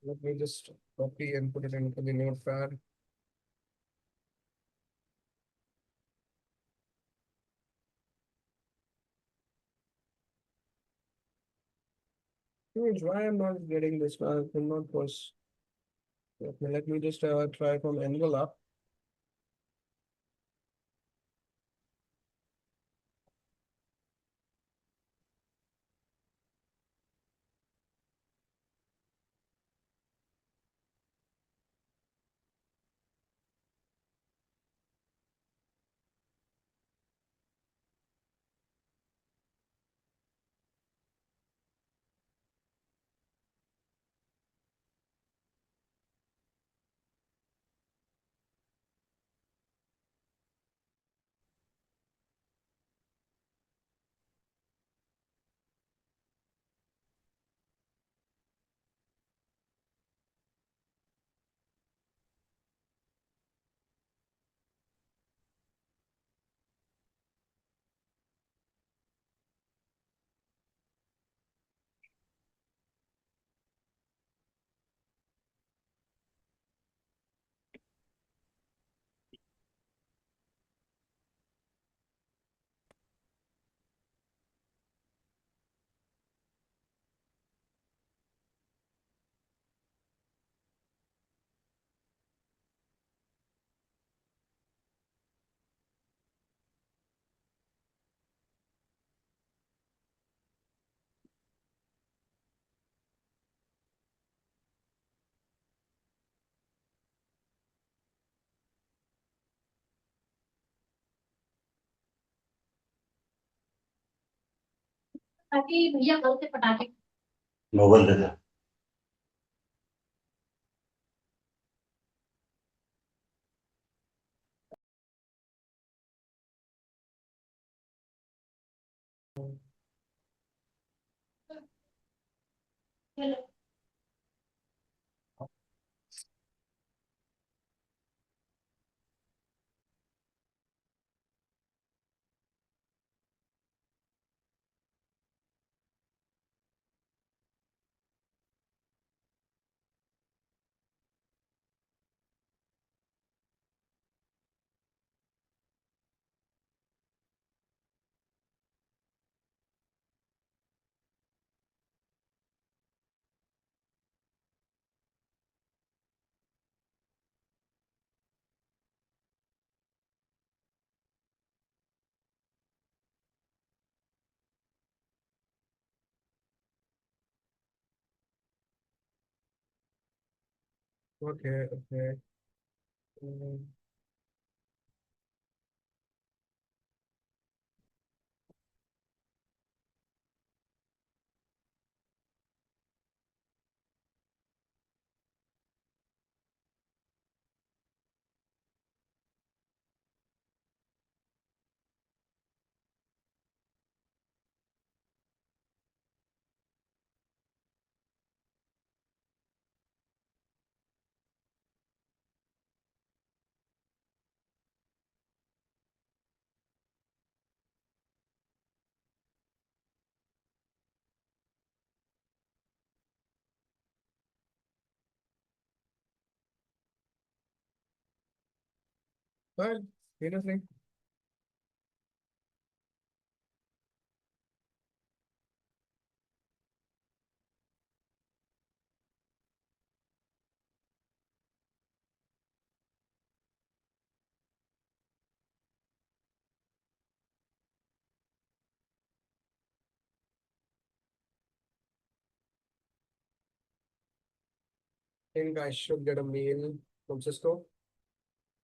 Let me just copy and put it into the notepad. Why I'm not getting this one? I cannot was. Okay, let me just try from envelope. ताकि भैया कल से पटाखे mobile they they Okay, okay. Um, but seriously, I think I should get a mail from Cisco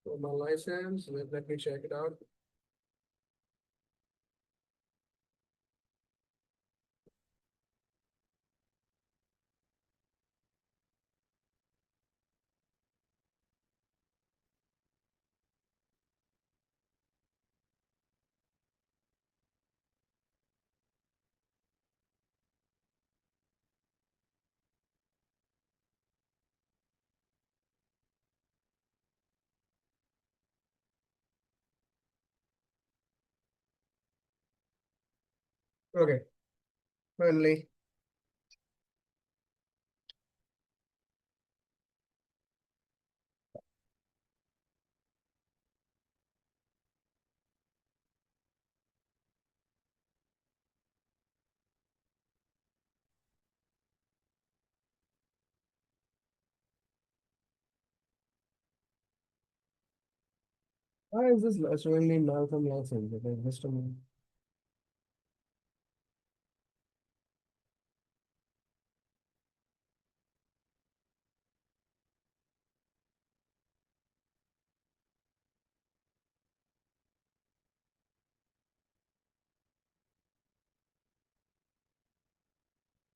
for my license. Let me check it out. Okay, finally. Why is this showing me Malcolm license? Okay, just a minute.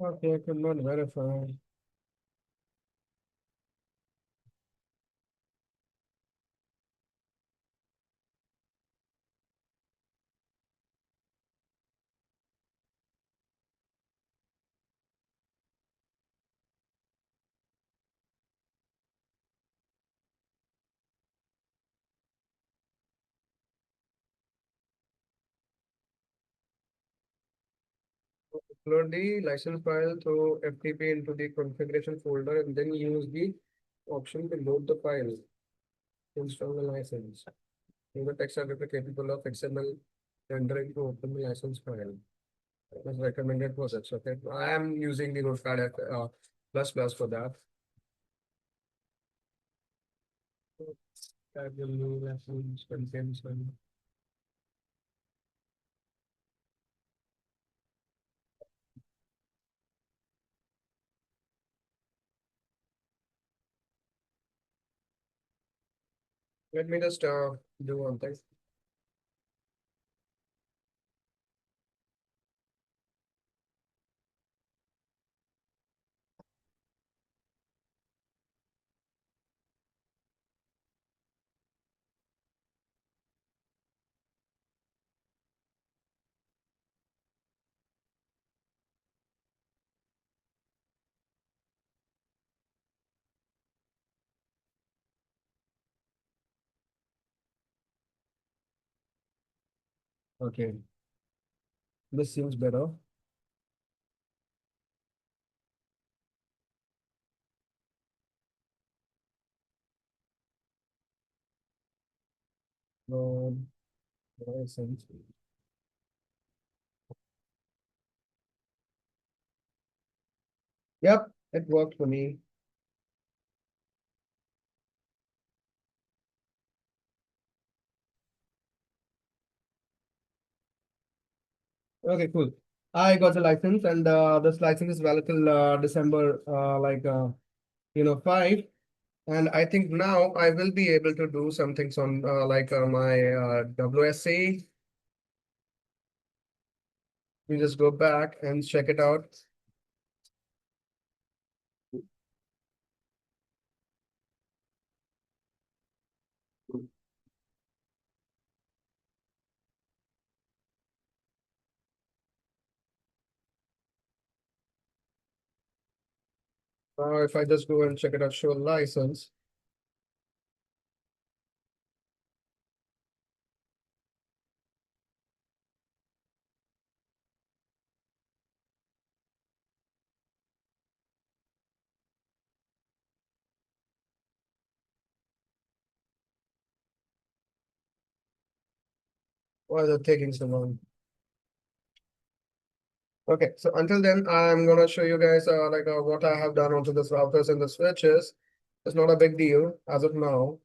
Okay, I could not verify. Upload the license file through FTP into the configuration folder and then use the option to load the file. Install the license. Use the text editor capable of XML rendering to open the license file. It was recommended for this. Okay, I am using the Notepad plus plus for that. Add the new license contains one. Let me just do one thing. Okay, this seems better. Um, license. Yep, it worked for me. Okay, cool. I got the license, and this license is valid till December, 5. And I think now I will be able to do some things on my WSA. We just go back and check it out. If I just go and check it out, show license. Why is it taking so long? Okay, so until then, I'm gonna show you guys what I have done onto this routers and the switches. It's not a big deal as of now.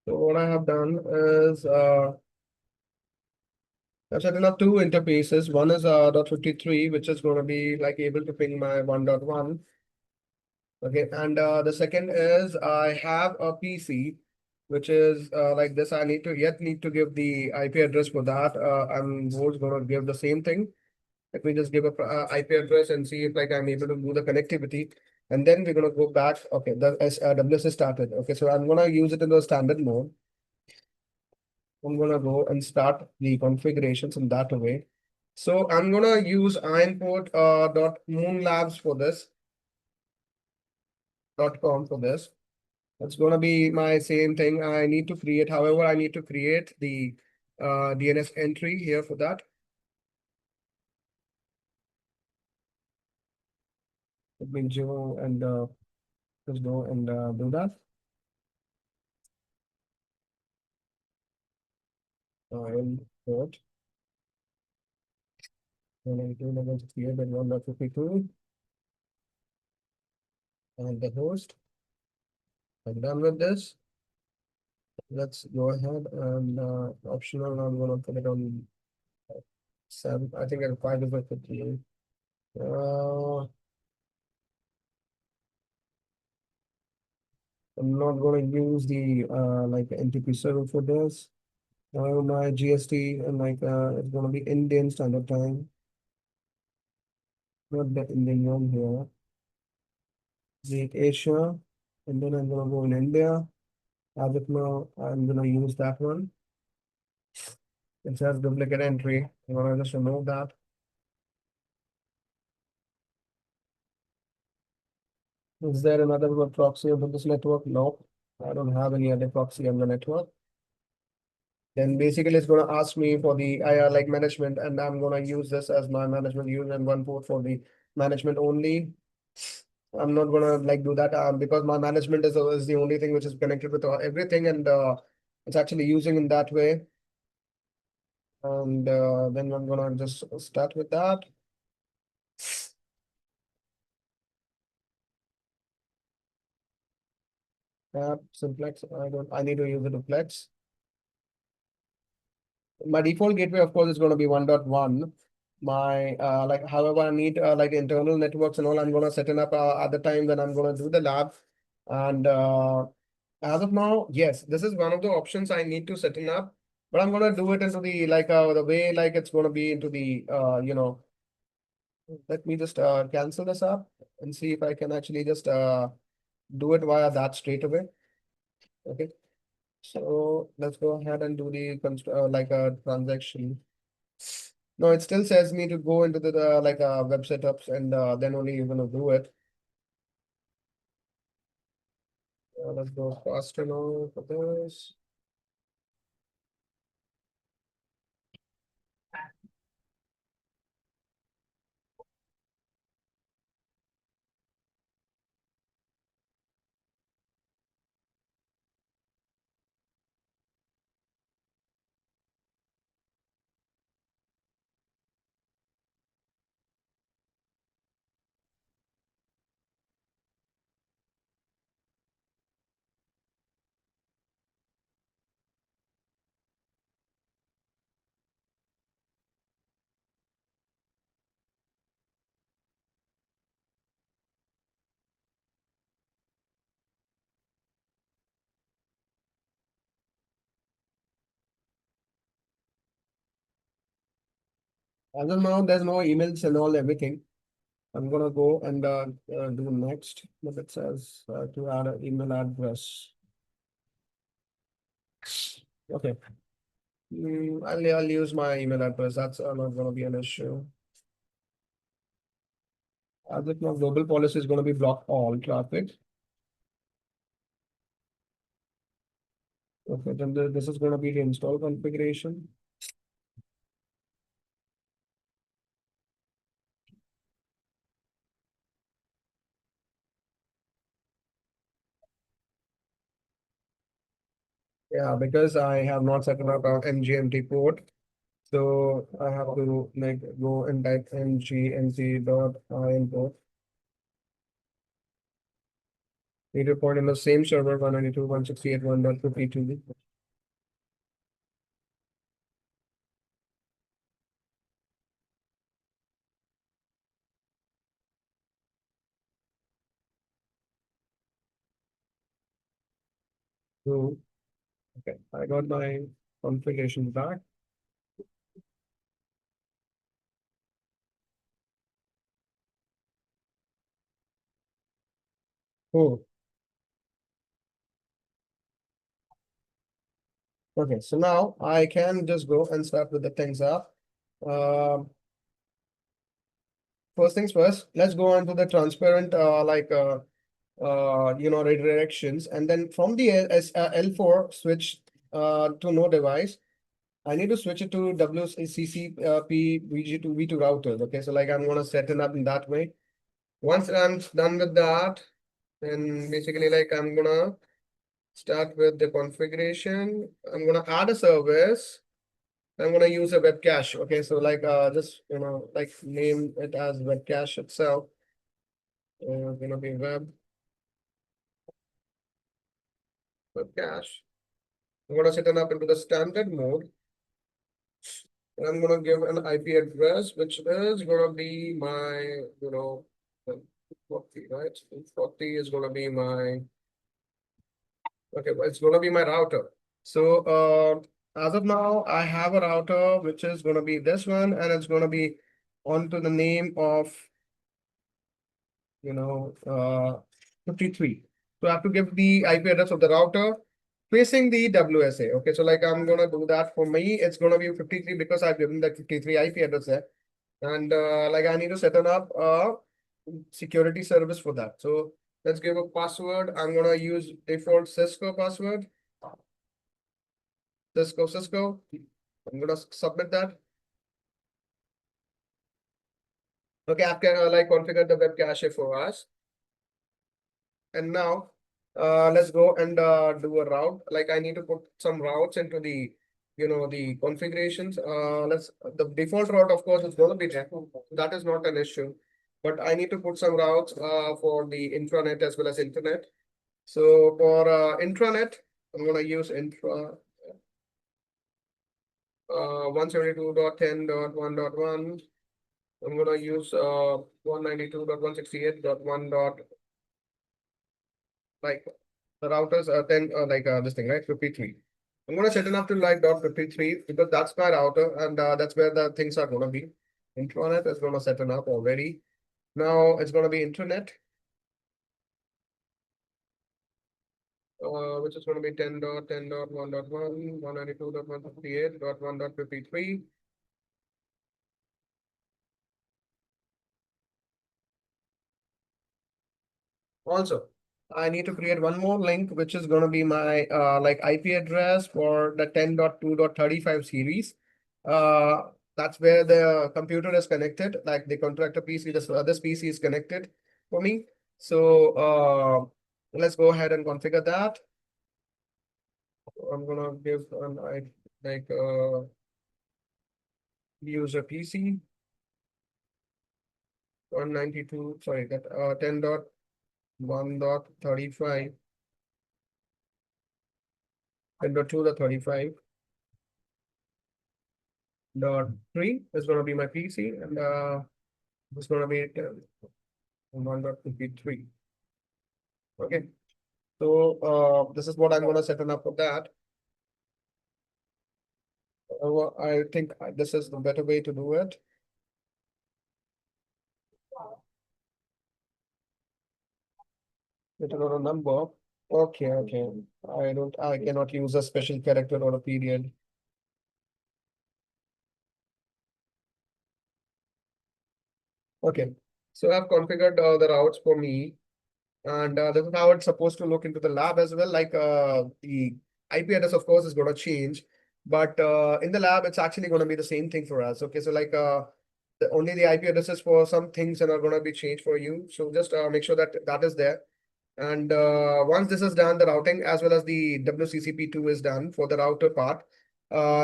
So what I have done is I've set up two interfaces. One is .53, which is going to be like able to ping my 1.1. Okay, and the second is I have a PC, which is like this. I need to give the IP address for that. I'm going to give the same thing. Let me just give a IP address and see if like I'm able to do the connectivity. And then we're gonna go back. Okay, the WS started. Okay, so I'm gonna use it in the standard mode. I'm gonna go and start the configurations in that way. So I'm gonna use ironport dot moonlabs for this .com for this. It's gonna be my same thing. I need to create, however, I need to create the DNS entry here for that. Let me go and just go and do that. Import. And I'm going to create that 1.52 and the host. I'm done with this. Let's go ahead and optional. I'm gonna put it on 7. I think I'll 5 is like 15. I'm not gonna use the like NTP server for this. My GST and like it's gonna be Indian Standard Time, not the Indian one here. The Asia, and then I'm gonna go in India. As of now, I'm gonna use that one. It says duplicate entry. I'm gonna just remove that. Is there another web proxy over this network? No, I don't have any other proxy on the network. Then basically it's gonna ask me for the IR like management, and I'm gonna use this as my management use and one port for the management only. I'm not gonna like do that because my management is the only thing which is connected with everything, and it's actually using in that way. And then I'm gonna just start with that. Simplex. I need to use a duplex. My default gateway, of course, is going to be 1.1. My like, however, I need like internal networks and all. I'm gonna set it up at the time when I'm gonna do the lab. And as of now, yes, this is one of the options I need to set it up. But I'm gonna do it into the like the way like it's gonna be into the Let me just cancel this up and see if I can actually just do it via that straight away. Okay. So let's go ahead and do the like a transaction. No, it still says me to go into the like web setups, and then only you're gonna do it. Let's go faster now for this. As of now, there's no emails and all everything. I'm gonna go and do next, but it says to add an email address. Okay. I'll use my email address. That's not gonna be an issue. As of now, global policy is gonna be block all traffic. Okay, then this is gonna be the install configuration. Yeah, because I have not set up an NGMT port, so I have to like go and type ngmc.in port. Need to point in the same server 192.168.1.52. So okay, I got my configuration back. Oh, okay. So now I can just go and start with the things up. Um, First things first, let's go on to the transparent redirections, and then from the L4 switch to no device. I need to switch it to WCCP VG2 routers. Okay, so like I'm gonna set it up in that way. Once I'm done with that, then basically like I'm gonna start with the configuration. I'm gonna add a service. I'm gonna use a web cache. Okay, so like just like name it as web cache itself. Gonna be web web cache. I'm gonna set it up into the standard mode. And I'm gonna give an IP address, which is gonna be my, 40, right? 40 is gonna be my, okay, well, it's gonna be my router. So as of now, I have a router which is gonna be this one, and it's gonna be onto the name of 53. So I have to give the IP address of the router facing the WSA. Okay, so like I'm gonna do that for me. It's gonna be 53 because I've given that 53 IP address there. And like I need to set up a security service for that. So let's give a password. I'm gonna use default Cisco password. Cisco. I'm gonna submit that. Okay, I've like configured the web cache for us. And now let's go and do a route. Like I need to put some routes into the, the configurations. The default route, of course, is going to be there. That is not an issue. But I need to put some routes for the intranet as well as internet. So for intranet, I'm going to use intra 172.10.1.1. I'm going to use 192.168.1. Like the routers are 10 this thing, right? 53. I'm gonna set it up to like .53 because that's my router and that's where the things are gonna be. Intranet is gonna set it up already. Now it's gonna be internet, which is gonna be 10.10.1.1, 192.168.1.53. Also, I need to create one more link, which is going to be my like IP address for the 10.2.35 series. That's where the computer is connected, like the contractor PC, this PC is connected for me. So let's go ahead and configure that. I'm gonna give an like user PC 192, sorry, that 10.1.35. 10.2.35. .3 is going to be my PC, and it's going to be 1.53. Okay, so this is what I'm going to set up for that. I think this is the better way to do it. Get another number. Okay. I cannot use a special character or a period. Okay, so I've configured the routes for me. And this is how it's supposed to look into the lab as well. Like the IP address, of course, is going to change, but in the lab, it's actually going to be the same thing for us. Okay, so like only the IP addresses for some things are going to be changed for you. So just make sure that that is there. And once this is done, the routing as well as the WCCP2 is done for the router part.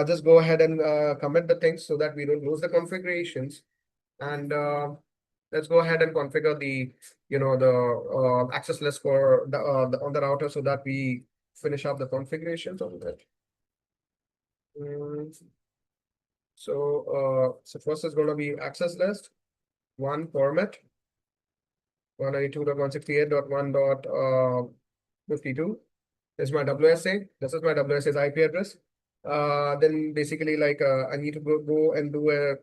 Just go ahead and commit the things so that we don't lose the configurations. And let's go ahead and configure the, the access list for the on the router so that we finish up the configurations on it. So first is going to be access list, one format, 192.168.1.52 is my WSA. This is my WSA's IP address. Then basically like I need to go and do a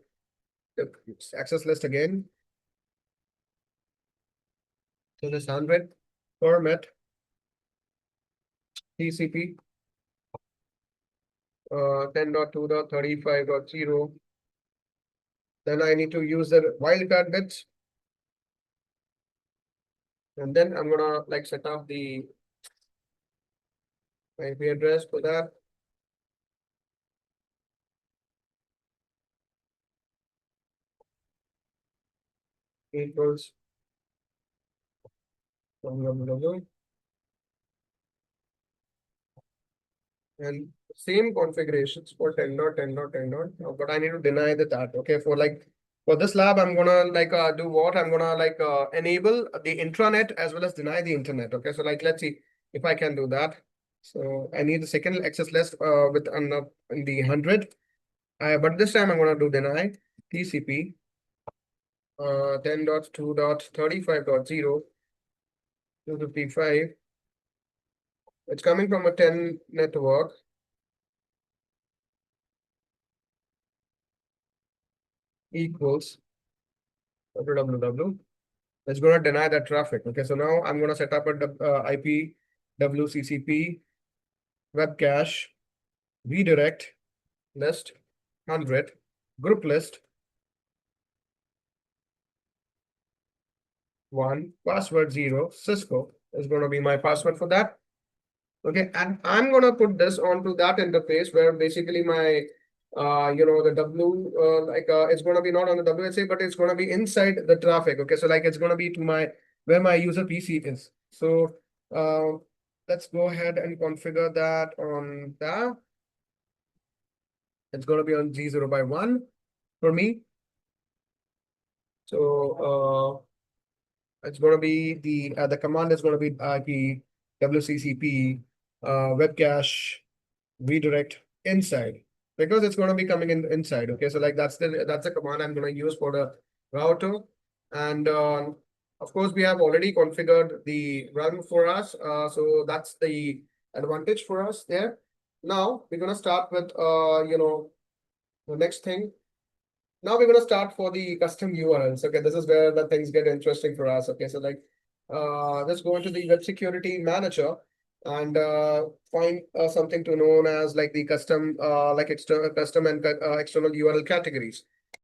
access list again. So this 100 format TCP 10.2.35.0. Then I need to use the wildcard bits. And then I'm gonna like set up the IP address for that. Equals and same configurations for 10.10.10. But I need to deny that. Okay, for this lab, I'm gonna like do what? I'm gonna like enable the intranet as well as deny the internet. Okay, so like let's see if I can do that. So I need the second access list with in the 100. But this time I'm gonna do deny TCP 10.2.35.0 255. It's coming from a 10 network equals www. It's going to deny that traffic. Okay, so now I'm going to set up a IP WCCP web cache redirect list 100 group list 1 password 0 Cisco is going to be my password for that. Okay, and I'm going to put this onto that interface where basically my the W it's going to be not on the WSA, but it's going to be inside the traffic. Okay, so like it's going to be to my where my user PC is. So let's go ahead and configure that on that. It's going to be on G0 by 1 for me. So it's going to be the command is going to be IP WCCP web cache redirect inside, because it's going to be coming in inside. Okay, so like that's the command I'm going to use for the router. And of course we have already configured the run for us, so that's the advantage for us there. Now we're going to start with the next thing. Now we're going to start for the custom URLs. Okay, this is where the things get interesting for us. Okay, so like let's go into the web security manager and find something to known as like the custom custom and external URL categories.